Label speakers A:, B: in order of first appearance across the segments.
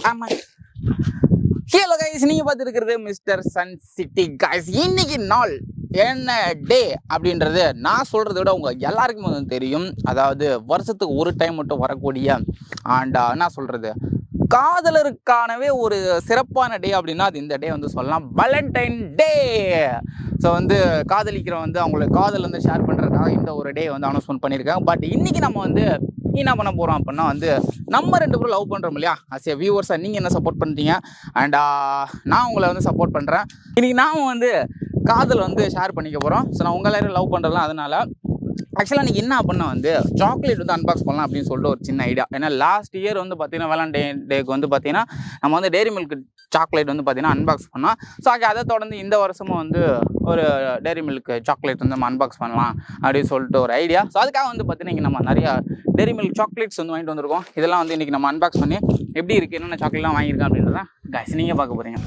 A: ஆமா. Hello guys, நீங்க பார்த்துருக்கிறது mister Sun city guys. இன்னைக்கு நாள் என்ன டே அப்படின்றது நான் சொல்றதை விட உங்க எல்லாருக்குமே வந்து தெரியும். அதாவது வருஷத்துக்கு ஒரு டைம் மட்டும் வரக்கூடிய அண்ட் என்ன சொல்றது, காதலருக்கானவே ஒரு சிறப்பான டே அப்படின்னா அது இந்த டே வந்து சொல்லலாம், வேலண்டைன் டே. ஸோ வந்து காதலிக்கிறவங்க வந்து அவங்களுக்கு காதல் வந்து ஷேர் பண்ணுறதுக்காக இந்த ஒரு டே வந்து அனௌன்ஸ்மெண்ட் பண்ணியிருக்காங்க. பட் இன்னைக்கு நம்ம வந்து என்ன பண்ண போகிறோம் அப்படின்னா வந்து நம்ம ரெண்டு பேரும் லவ் பண்ணுறோம் இல்லையா, அஸ் ஏ வியூவர்ஸாக நீங்கள் என்ன சப்போர்ட் பண்ணுறீங்க அண்ட் நான் உங்களை வந்து சப்போர்ட் பண்ணுறேன். இன்னைக்கு நான் வந்து காதல் வந்து ஷேர் பண்ணிக்க போகிறோம். ஸோ நான் உங்களை எல்லாரும் லவ் பண்ணுறதுலாம் அதனால் ஆக்சுவலாக இன்றைக்கி என்ன பண்ண வந்து சாக்லேட் வந்து அன்பாக்ஸ் பண்ணலாம் அப்படின்னு சொல்லிட்டு ஒரு சின்ன ஐடியா. ஏன்னா லாஸ்ட் இயர் வந்து பார்த்தீங்கன்னா வேலண்டைன் டேக்கு வந்து பார்த்தீங்கன்னா நம்ம வந்து டெய்ரி மில்க் சாக்லேட் வந்து பார்த்தீங்கன்னா அன்பாக்ஸ் பண்ணோம். ஸோ அதை தொடர்ந்து இந்த வருஷமும் வந்து ஒரு டெய்ரி மில்க் சாக்லேட் வந்து நம்ம அன்பாக்ஸ் பண்ணலாம் அப்படின்னு சொல்லிட்டு ஒரு ஐடியா. ஸோ அதுக்காக வந்து பார்த்தீங்கன்னா இங்கே நம்ம நிறையா டெய்ரி மில்க் சாக்லேட்ஸ் வந்து வாங்கிட்டு வந்திருக்கோம். இதெல்லாம் வந்து இன்றைக்கி நம்ம அன்பாக்ஸ் பண்ணி எப்படி இருக்குது, என்னென்ன சாக்லேட்லாம் வாங்கியிருக்கேன் அப்படின்றதான் கைஸ் நீங்கள் பார்க்க போகிறீங்க.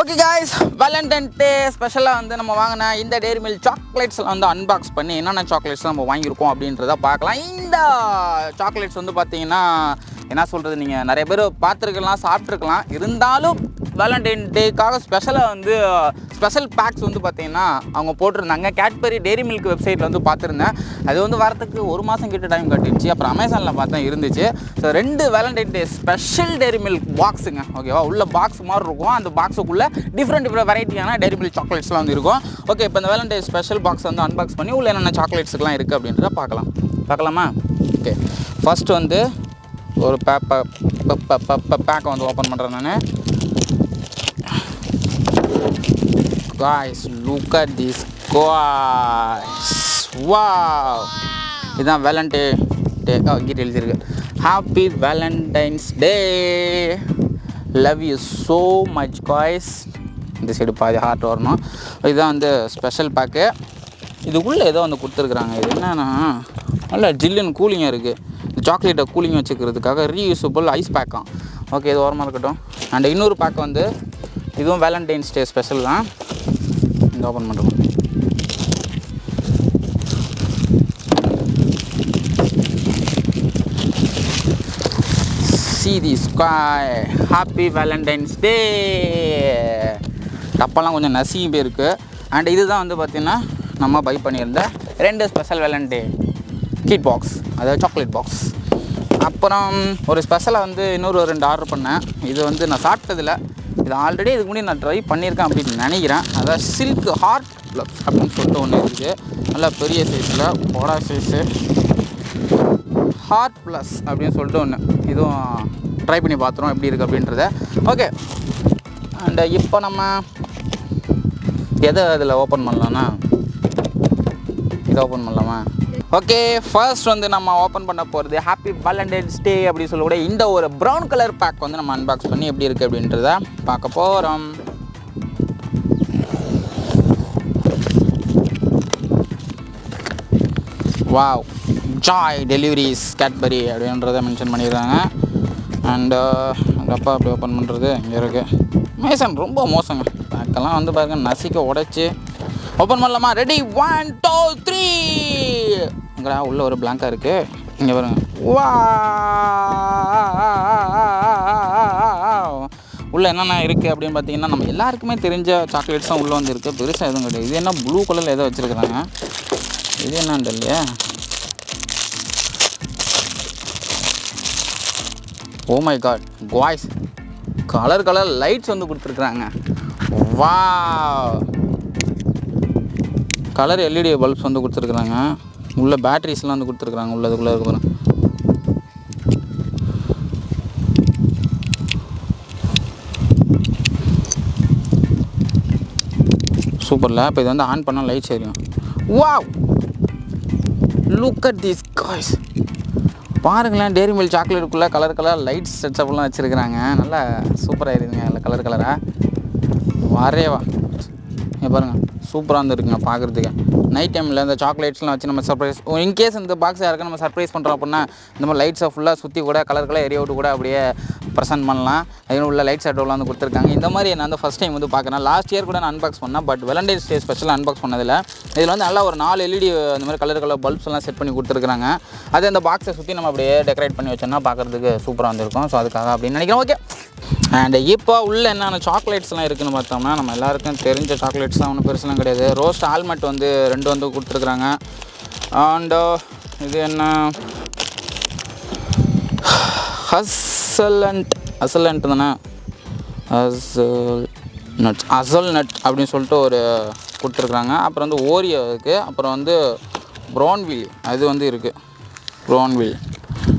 A: ஓகே கைஸ், வேலண்டைன் டே ஸ்பெஷலாக வந்து நம்ம வாங்கின இந்த டெய்ரி மில்க் சாக்லேட்ஸில் வந்து அன்பாக்ஸ் பண்ணி என்னென்ன சாக்லேட்ஸ் நம்ம வாங்கியிருக்கோம் அப்படின்றத பார்க்கலாம். இந்த சாக்லேட்ஸ் வந்து பார்த்தீங்கன்னா என்ன சொல்கிறது, நீங்கள் நிறைய பேர் பார்த்துருக்கலாம், சாப்பிட்ருக்கலாம். இருந்தாலும் வேலண்டைன் டேக்காக ஸ்பெஷலாக வந்து ஸ்பெஷல் பேக்ஸ் வந்து பார்த்தீங்கன்னா அவங்க போட்டிருந்தாங்க. கேட்பரி டெய்ரி மில்க் வெப்சைட்டில் வந்து பார்த்துருந்தேன். அது வந்து வரத்துக்கு ஒரு மாதம் கிட்ட டைம் கட்டிடுச்சு. அப்புறம் அமேசானில் பார்த்தா இருந்துச்சு. So 2 valentine day special dairy milk பாக்ஸுங்க, ஓகேவா. உள்ள பாக்ஸ் மாதிரி இருக்கும். அந்த பாக்ஸுக்குள்ளே டிஃப்ரெண்ட் வெரைட்டியான டெய்ரி மில்க் சாக்லேட்ஸ்லாம் வந்து இருக்கும். ஓகே, இப்போ இந்த வேலண்டைன் ஸ்பெஷல் பாக்ஸ் வந்து அன்பாக்ஸ் பண்ணி உள்ள என்னென்ன சாக்லேட்ஸுக்கெலாம் இருக்குது அப்படின்றத பார்க்கலாமா. ஓகே, ஃபஸ்ட்டு வந்து ஒரு பேக்கை வந்து ஓப்பன் பண்ணுறேன் நான். Guys, look at this guys. Wow, இதான் வேலண்டைன் டே கிட்ட எழுதியிருக்கு. Happy Valentine's day, love you so much guys. இந்த சைடு பாதி ஹார்ட் வரணும். இதுதான் வந்து ஸ்பெஷல் பேக்கு. இதுக்குள்ளே ஏதோ வந்து கொடுத்துருக்குறாங்க. இது என்னன்னா நல்லா ஜில்லுன்னு கூலிங்காக இருக்குது. இந்த சாக்லேட்டை கூலிங் வச்சுக்கிறதுக்காக ரீயூசபிள் ஐஸ் பேக்காம். ஓகே, இது ஓரமாக இருக்கட்டும். அண்ட் இன்னொரு பேக் வந்து இதுவும் வேலண்டைன்ஸ் டே ஸ்பெஷல் தான். இந்த ஓப்பன் பண்ணுறோம். See the sky, happy Valentine's Day. டப்பெல்லாம் கொஞ்சம் நசியும் போயிருக்கு. அண்ட் இதுதான் வந்து பார்த்திங்கன்னா நம்ம பை பண்ணியிருந்த 2 ஸ்பெஷல் வேலண்டைன் கிட் பாக்ஸ், அதாவது சாக்லேட் பாக்ஸ். அப்புறம் ஒரு ஸ்பெஷலாக வந்து இன்னொரு 2 ஆர்டர் பண்ணேன். இது வந்து நான் சாப்பிட்டதில்லை, இது ஆல்ரெடி இதுக்கு முன்னாடி நான் ட்ரை பண்ணியிருக்கேன் அப்படின்னு நினைக்கிறேன். அதாவது சில்க் ஹார்ட் ப்ளஸ் அப்படின்னு சொல்லிட்டு ஒன்று இருக்குது. நல்லா பெரிய சைஸில் போடா சைஸு ஹார்ட் ப்ளஸ் அப்படின்னு சொல்லிட்டு ஒன்று. இதுவும் ட்ரை பண்ணி பார்த்துருவோம் எப்படி இருக்குது அப்படின்றத. ஓகே, அண்ட் இப்போ நம்ம எதை அதில் ஓப்பன் பண்ணலான்னா இதை ஓப்பன் பண்ணலாமா. ஓகே, ஃபர்ஸ்ட் வந்து நம்ம ஓப்பன் பண்ண போகிறது ஹாப்பி வேலண்டைன்ஸ் டே அப்படி சொல்லக்கூட இந்த ஒரு ப்ரௌன் கலர் பேக் வந்து நம்ம அன்பாக்ஸ் பண்ணி எப்படி இருக்குது அப்படின்றத பார்க்க போகிறோம். வாவ், ஜாய் டெலிவரிஸ் கேட்பரி அப்படின்றத மென்ஷன் பண்ணிடுறாங்க. அண்டு அப்பா அப்படி ஓப்பன் பண்ணுறது இங்கே இருக்குது. மேசன் ரொம்ப மோசங்க, பேக்கெல்லாம் வந்து பாருங்க நசிக்க உடைச்சி ஓப்பன் பண்ணலாமா. ரெடி, 1 2 3. உள்ள ஒரு பிளாங்காக இருக்குது. இங்கே பாருங்க. வா, உள்ளே என்னென்ன இருக்குது அப்படின்னு பார்த்தீங்கன்னா நம்ம எல்லாருக்குமே தெரிஞ்ச சாக்லேட்ஸ் தான் உள்ளே வந்து இருக்குது. பெருசாக எதுவும் கிடையாது. இது என்ன ப்ளூ கலரில் ஏதோ வச்சுருக்குறாங்க. இது என்னன்னு இல்லையா. Oh my god guys, colour lights வந்து கொடுத்துருக்குறாங்க. வா, கலர் எல்இடி பல்ப்ஸ் வந்து கொடுத்துருக்குறாங்க. உள்ள பேட்டரிஸ்லாம் வந்து கொடுத்துருக்குறாங்க. உள்ளதுக்குள்ளே இருக்கு பாருங்க. சூப்பரில். இப்போ இது வந்து ஆன் பண்ணால் லைட்ஸ் எரியும். Wow, look at this guys. பாருங்களேன், டெய்ரி மில்க் சாக்லேட்டுக்குள்ளே கலர் லைட்ஸ் செட்ஸ்அப்லாம் வச்சுருக்குறாங்க. நல்லா சூப்பராக இருக்குதுங்க. இல்லை கலராக வரேவா. பாருங்கள் சூப்பராக இருந்துருக்குங்க பார்க்குறதுக்கு. நைட் டைமில் இந்த சாக்லேட்ஸ்லாம் வச்சு நம்ம சர்ப்ரைஸ் இன்கேஸ் இந்த பாக்ஸ் யாருக்கும் நம்ம சர்ப்ரைஸ் பண்ணுறோம் அப்படின்னா இந்த மாதிரி லைட்ஸை ஃபுல்லாக சுற்றி கூட கலர் எரிய விட்டு கூட அப்படியே ப்ரெசென்ட் பண்ணலாம். அதில் உள்ள லைட் செட்டோலாம் வந்து கொடுத்துருக்காங்க. இந்த மாதிரி நான் வந்து ஃபஸ்ட் டைம் வந்து பார்க்குறேன். லாஸ்ட் இயர் கூட நான் அன்பாக்ஸ் பண்ணேன், but Valentine's day special unbox பண்ணதில்லை. இதில் வந்து நல்லா ஒரு 4 LED அந்த மாதிரி கலர் பல்ப்ஸ் எல்லாம் செட் பண்ணி கொடுத்துருக்காங்க. அது அந்த பாக்ஸை சுற்றி நம்ம அப்படியே டெக்கரேட் பண்ணி வச்சோம்னா பார்க்குறதுக்கு சூப்பராக இருந்திருக்கும். ஸோ அதுக்காக அப்படின்னு நினைக்கிறேன். ஓகே, அண்ட் இப்போ உள்ள என்னென்ன சாக்லேட்ஸ்லாம் இருக்குதுன்னு பார்த்தோம்னா நம்ம எல்லாருக்கும் தெரிஞ்ச சாக்லேட்ஸ் தான், ஒன்றும் பெருசுலாம் கிடையாது. ரோஸ்ட் ஆல்மண்ட் வந்து 2 வந்து கொடுத்துருக்குறாங்க. அண்ட் இது என்ன அசலண்ட் தானே, அசல் நட் அப்படின்னு சொல்லிட்டு ஒரு கொடுத்துருக்குறாங்க. அப்புறம் வந்து ஓரியோ இருக்குது. அப்புறம் வந்து ப்ரௌன்வில் அது வந்து இருக்குது. ப்ரௌன்வில்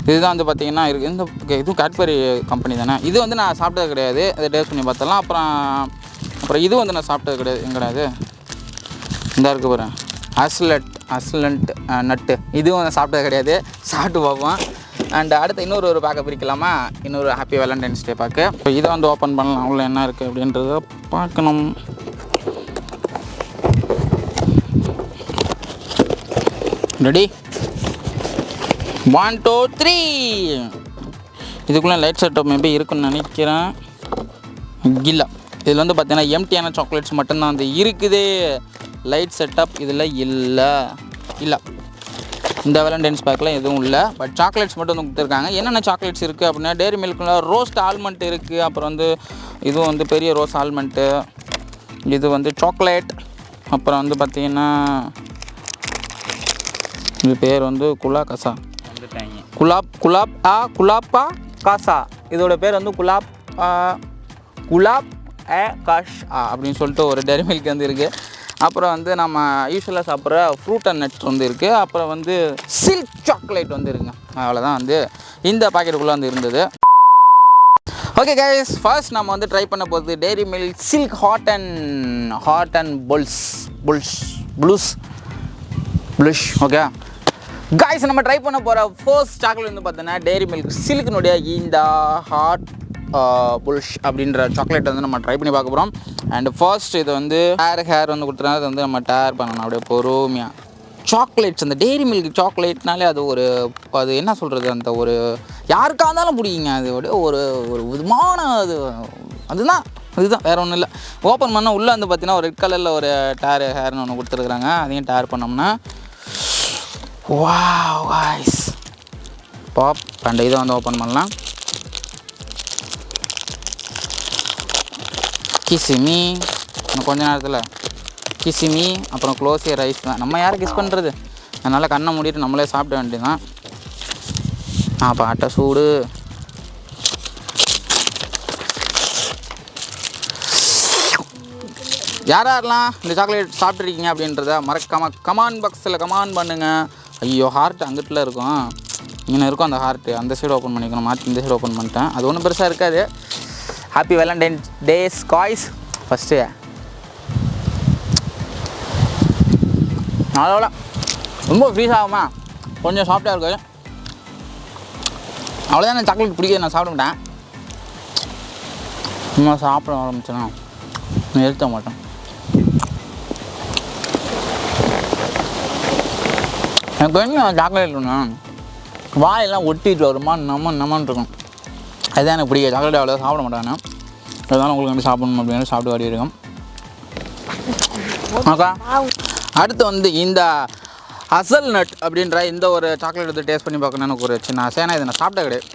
A: இதுதான் வந்து பார்த்திங்கன்னா இருக்குது. இந்த இதுவும் கேட்பரி கம்பெனி தானே. இது வந்து நான் சாப்பிட்டது கிடையாது, அதை டேஸ்ட் பண்ணி பார்த்தலாம். அப்புறம் இது வந்து நான் சாப்பிட்டது கிடையாது. எங்கடாது இந்த இருக்குது பாருங்க, அசலண்ட் நட்டு. இதுவும் நான் சாப்பிட்டது கிடையாது, சாப்பிட்டு பார்ப்போம். அண்ட் அடுத்து இன்னொரு பேக்கை பிரிக்கலாமா, இன்னொரு ஹாப்பி வேலண்டைன்ஸ் டே பேக்கு. இப்போ இதை வந்து ஓப்பன் பண்ணலாம், உள்ள என்ன இருக்குது அப்படின்றத பார்க்கணும். ரெடி, 1 2 3. இதுக்குள்ளே லைட் செட்டப் மேபி இருக்குன்னு நினைக்கிறேன். இல்லை, இதில் வந்து பார்த்தீங்கன்னா எம்டியான சாக்லேட்ஸ் மட்டும்தான் வந்து இருக்குது. லைட் செட்டப் இதில் இல்லை. இந்த வேலண்டைன்ஸ் பேக்கில் எதுவும் இல்லை, பட் சாக்லேட்ஸ் மட்டும் வந்து கொடுத்துருக்காங்க. என்னென்ன சாக்லேட்ஸ் இருக்குது அப்படின்னா டேரி மில்கில் ரோஸ்ட் ஆல்மண்ட் இருக்குது. அப்புறம் வந்து இதுவும் வந்து பெரிய ரோஸ் ஆல்மண்ட்டு, இது வந்து சாக்லேட். அப்புறம் வந்து பார்த்திங்கன்னா இது பேர் வந்து குலாப் காசா. இதோட பேர் வந்து குலாப் காஷ் அப்படின்னு சொல்லிட்டு ஒரு டெய்ரி மில்க் வந்து இருக்குது. அப்புறம் வந்து நம்ம யூஸ்வலாக சாப்பிட்ற ஃப்ரூட் அண்ட் நட்ஸ் வந்து இருக்குது. அப்புறம் வந்து சில்க் சாக்லேட் வந்து இருக்குங்க. அவ்வளோதான் வந்து இந்த பாக்கெட்டுக்குள்ளே வந்து இருந்தது. ஓகே கைஸ், ஃபர்ஸ்ட் நம்ம வந்து ட்ரை பண்ண போகிறது dairy milk silk hot and bluish. Okay guys, நம்ம ட்ரை பண்ண போகிற ஃபர்ஸ்ட் சாக்லேட் வந்து பார்த்தோன்னா டெய்ரி மில்க் சில்க்னுடைய இந்த ஹாட் புல்ஷ் அப்படின்ற சாக்லேட் வந்து நம்ம ட்ரை பண்ணி பார்க்க போகிறோம். அண்ட் ஃபர்ஸ்ட் இது வந்து ஹேர் வந்து கொடுத்துருக்காங்க. அது வந்து நம்ம டேர் பண்ணணும் அப்படியே பொறுமையாக. சாக்லேட்ஸ், அந்த டெய்ரி மில்க் சாக்லேட்னாலே அது என்ன சொல்கிறது, அந்த ஒரு யாருக்காக இருந்தாலும் பிடிக்குங்க. அது ஒரு விதமான அதுதான் வேறு ஒன்றும் இல்லை. ஓப்பன் பண்ணால் உள்ளே வந்து பார்த்திங்கன்னா ஒரு ரெட் கலரில் ஒரு ஹேர்னு ஒன்று கொடுத்துருக்குறாங்க. அதையும் டேர் பண்ணோம்னா வாவ் காய்ஸ், பாப். அண்ட் இதை வந்து ஓப்பன் பண்ணலாம். கிசிமி, இன்னும் கொஞ்ச நேரத்தில் கிசிமி. அப்புறம் க்ளோஸியர் ரைஸ் தான். நம்ம யாரை கிஸ் பண்ணுறது, அதனால் கண்ணை மூடிட்டு நம்மளே சாப்பிட வேண்டியதுதான். பாட்டை சூடு. யாரெல்லாம் இந்த சாக்லேட் சாப்பிட்ருக்கீங்க அப்படின்றத மறக்காமல் கமெண்ட் பாக்ஸில் கமெண்ட் பண்ணுங்கள். ஐயோ, ஹார்ட் அங்கிட்டில் இருக்கும், இங்கே இருக்கும் அந்த ஹார்ட்டு. அந்த சைடு ஓப்பன் பண்ணிக்கணும், மாற்றி இந்த சைடு ஓப்பன் பண்ணிட்டேன். அது ஒன்றும் பெருசாக இருக்காது. Happy Valentine's days guys. First அவ்வளோ ரொம்ப ஃப்ரீஸ் ஆகுமா, கொஞ்சம் சாஃப்டாக இருக்குது. அவ்வளோதான், நான் சாக்லேட் பிடிக்காது, நான் சாப்பிட மாட்டேன். சும்மா சாப்பிட ஆரம்பிச்சேன்னா நிறுத்த மாட்டேன். எனக்கு தெரியும் சாக்லேட் ஒன்று வாயெல்லாம் ஒட்டிட்டு வருமா, நம்மன்னு இருக்கும். அதுதான் எனக்கு பிடிக்காது. சாக்லேட் அவ்வளோ சாப்பிட மாட்டேன். அதனால உங்களுக்கு வந்து சாப்பிடணும் அப்படின்னு சாப்பிட்டு வாடி இருக்கும். ஓகே, அடுத்து வந்து இந்த அசல் நட் அப்படின்ற இந்த ஒரு சாக்லேட் வந்து டேஸ்ட் பண்ணி பார்க்கணுன்னு எனக்கு ஒரு சின்ன ஆசை. ஏன்னா இதை நான் சாப்பிட்டா கிடையாது,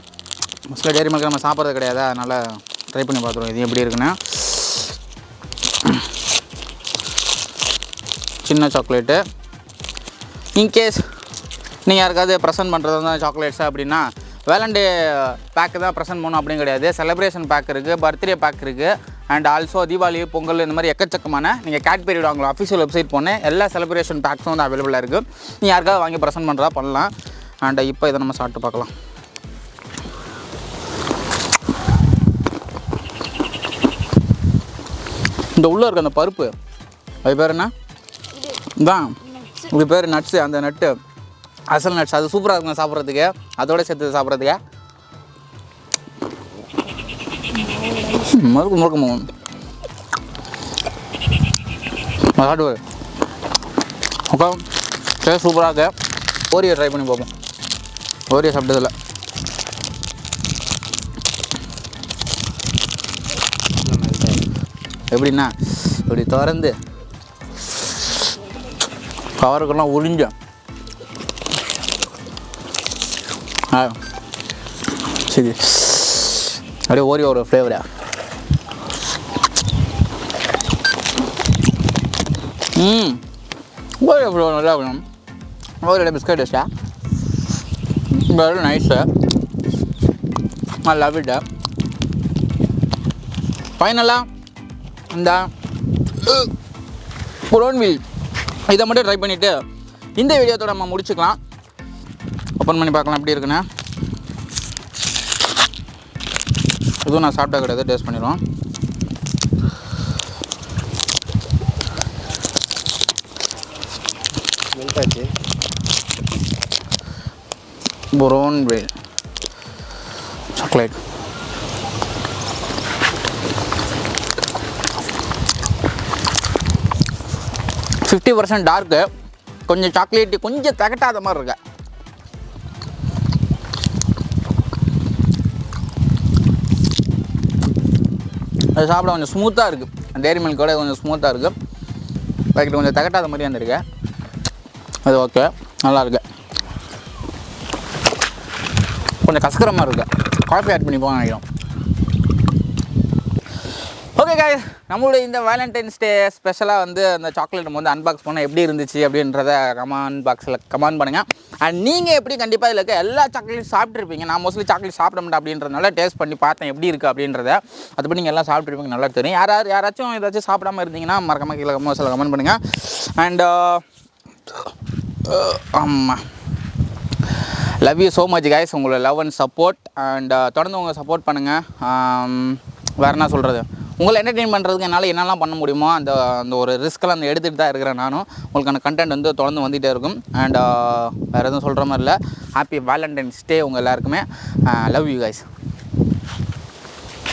A: மோஸ்ட்லி டெய்ரி மில்க் நம்ம சாப்பிட்றது கிடையாது. அதனால் ட்ரை பண்ணி பார்த்துருவோம் இது எப்படி இருக்குன்னு. சின்ன சாக்லேட்டு. இன்கேஸ் நீங்கள் யாருக்காவது ப்ரெசென்ட் பண்ணுறது வந்து சாக்லேட்ஸு அப்படின்னா வேலண்டே பேக்கு தான் ப்ரெசென்ட் பண்ணணும் அப்படின்னு கிடையாது. செலிப்ரேஷன் பேக் இருக்குது, பர்த்டே பேக் இருக்குது. அண்ட் ஆல்சோ தீபாவளி, பொங்கல் இந்த மாதிரி எக்கச்சக்கமான நீங்கள் கேட்பரி அவங்களோட அஃபிஷியல் வெப்சைட் போனேன் எல்லா செலிப்ரேஷன் பேக்ஸும் வந்து அவைலபிளாக இருக்குது. நீங்கள் யாருக்காவது வாங்கி ப்ரெசென்ட் பண்ணுறதா பண்ணலாம். அண்ட் இப்போ இதை நம்ம சாப்பிட்டு பார்க்கலாம். இந்த உள்ளே இருக்க அந்த பருப்பு, அது பேர் என்ன தான், இது பேர் நட்ஸு. அந்த நட்டு அசல் நட்ஸ், அது சூப்பராக இருக்குங்க சாப்பிட்றதுக்கு. அதோட சேர்த்து சாப்பிட்றதுக்கு முறுக்கு அதாவது ஓகே டேஸ்ட் சூப்பராக இருக்குது. ஓரியோ ட்ரை பண்ணி பார்ப்போம். ஓரியோ சாப்பிட்டதில்ல. எப்படின்னா இப்படி திறந்து கவருக்கெல்லாம் உறிஞ்ச சரி அப்படியே ஓரியோ ஒரு ஃப்ளேவரா. ஓரியோ ஃப்ளேவர் நல்லா இருக்கணும். ஓரியோட பிஸ்கட் டேஸ்டா very nice. I love it. ஃபைனலாக இந்த ப்ரௌன் வீல் இதை மட்டும் ட்ரை பண்ணிவிட்டு இந்த வீடியோத்தோட நம்ம முடிச்சுக்கலாம். ஓப்பன் பண்ணி பார்க்கலாம் எப்படி இருக்குன்னு. இதுவும் நான் சாப்பிட்டா கிடையாது, டேஸ்ட் பண்ணிடுவோம். Brown wheel chocolate. %50 டார்க்கு, கொஞ்சம் சாக்லேட்டு, கொஞ்சம் திகட்டாத மாதிரி இருக்கு. அது சாப்பிட கொஞ்சம் ஸ்மூத்தாக இருக்குது. டேரி மில்கோட கொஞ்சம் ஸ்மூத்தாக இருக்குது. பாக்கெட் கொஞ்சம் திகட்டாத மாதிரி வந்துருக்கு. அது ஓகே, நல்லாயிருக்கு. கொஞ்சம் கசக்கிற மாதிரி இருக்குது. காஃபி ஆட் பண்ணி போக நினைக்கிறோம். ஓகே காய்ஸ், நம்மளுடைய இந்த வேலண்டைன்ஸ் டே ஸ்பெஷலாக வந்து அந்த சாக்லேட் நம்ம வந்து அன்பாக்ஸ் பண்ணால் எப்படி இருந்துச்சு அப்படின்றத கமெண்ட் பாக்ஸில் கமெண்ட் பண்ணுங்கள். அண்ட் நீங்கள் எப்படி கண்டிப்பாக இதில் இருக்க எல்லா சாக்லேட்டும் சாப்பிட்ருப்பீங்க. நான் மோஸ்ட்லி சாக்லேட் சாப்பிட மாட்டேன் அப்படின்றதுனால டேஸ்ட் பண்ணி பார்த்தேன் எப்படி இருக்குது அப்படின்றத. அதுபடி நீங்கள் எல்லாம் சாப்பிட்ருப்பீங்க, நல்லா தெரியும். யாராச்சும் ஏதாச்சும் சாப்பிடாமல் இருந்தீங்கன்னா மறக்காமல் கீழே கமெண்ட் பண்ணுங்கள். அண்ட் ஆமாம், love you so much guys. உங்களோட லவ் அண்ட் சப்போர்ட் அண்ட் தொடர்ந்து உங்களை சப்போர்ட் பண்ணுங்கள். வேறு என்ன சொல்கிறது, உங்களை என்டர்டெயின் பண்ணுறதுக்கு என்னால் என்னெல்லாம் பண்ண முடியுமோ அந்த ஒரு ரிஸ்க்கெல்லாம் எடுத்துகிட்டு தான் இருக்கிறேன் நானும். உங்களுக்கான கண்டென்ட் வந்து தொடர்ந்து வந்துகிட்டே இருக்கும். அண்ட் வேறு எதுவும் சொல்கிற மாதிரி இல்லை. ஹாப்பி வேலண்டைன்ஸ் டே உங்கள் எல்லாருக்குமே. Love you guys.